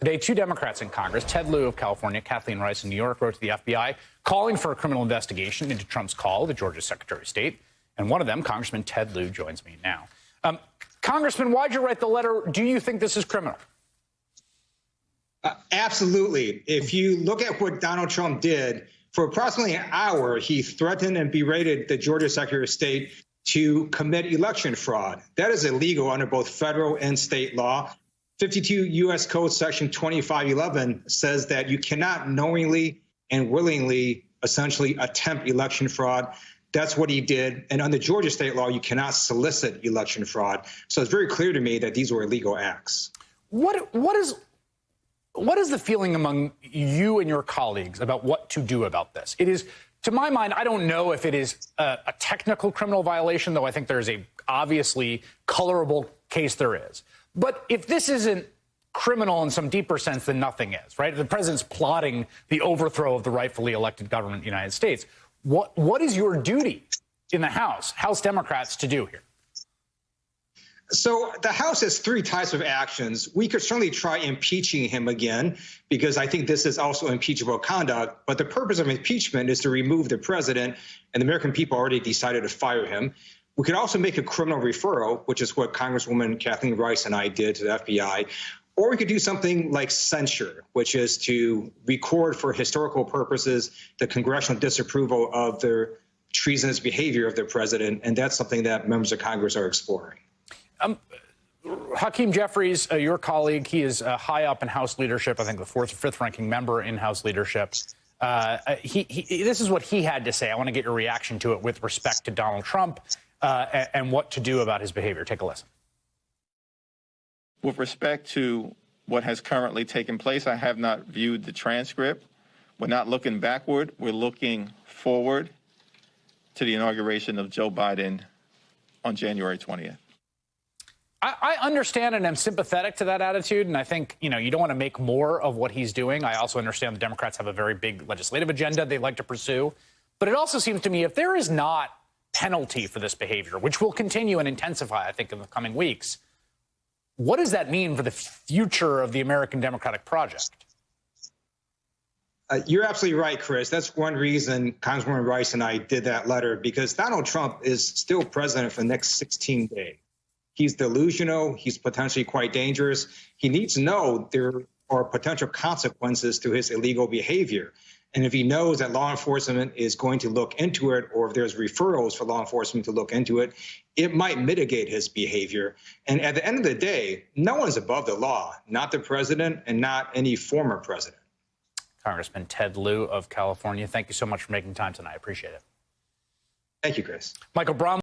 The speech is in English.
Today, two Democrats in Congress, Ted Lieu of California, Kathleen Rice in New York, wrote to the FBI calling for a criminal investigation into Trump's call to Georgia's Secretary of State. And one of them, Congressman Ted Lieu, joins me now. Congressman, why'd you write the letter? Do you think this is criminal? Absolutely. If you look at what Donald Trump did, for approximately an hour, he threatened and berated the Georgia Secretary of State to commit election fraud. That is illegal under both federal and state law. 52 U.S. Code Section 2511 says that you cannot knowingly and willingly essentially attempt election fraud. That's what he did. And under Georgia state law, you cannot solicit election fraud. So it's very clear to me that these were illegal acts. What is the feeling among you and your colleagues about what to do about this? It is, to my mind, I don't know if it is a technical criminal violation, though I think there's a obviously colorable case there is. But if this isn't criminal in some deeper sense, then nothing is, right? The president's plotting the overthrow of the rightfully elected government of the United States. What is your duty in the House Democrats to do here? So the House has three types of actions. We could certainly try impeaching him again, because I think this is also impeachable conduct. But the purpose of impeachment is to remove the president, and the American people already decided to fire him. We could also make a criminal referral, which is what Congresswoman Kathleen Rice and I did to the FBI. Or we could do something like censure, which is to record for historical purposes the congressional disapproval of the treasonous behavior of the president. And that's something that members of Congress are exploring. Hakeem Jeffries, your colleague, he is high up in House leadership, I think the fourth or fifth ranking member in House leadership. This is what he had to say. I want to get your reaction to it with respect to Donald Trump and what to do about his behavior. Take a listen. With respect to what has currently taken place, I have not viewed the transcript. We're not looking backward. We're looking forward to the inauguration of Joe Biden on January 20th. I understand and am sympathetic to that attitude, and I think, you don't want to make more of what he's doing. I also understand the Democrats have a very big legislative agenda they'd like to pursue. But it also seems to me if there is not penalty for this behavior, which will continue and intensify, I think, in the coming weeks, what does that mean for the future of the American democratic project? You're absolutely right, Chris. That's one reason Congresswoman Rice and I did that letter, because Donald Trump is still president for the next 16 days. He's delusional. He's potentially quite dangerous. He needs to know there are potential consequences to his illegal behavior. And if he knows that law enforcement is going to look into it, or if there's referrals for law enforcement to look into it, it might mitigate his behavior. And at the end of the day, no one's above the law, not the president and not any former president. Congressman Ted Lieu of California, thank you so much for making time tonight. I appreciate it. Thank you, Chris. Michael Brown.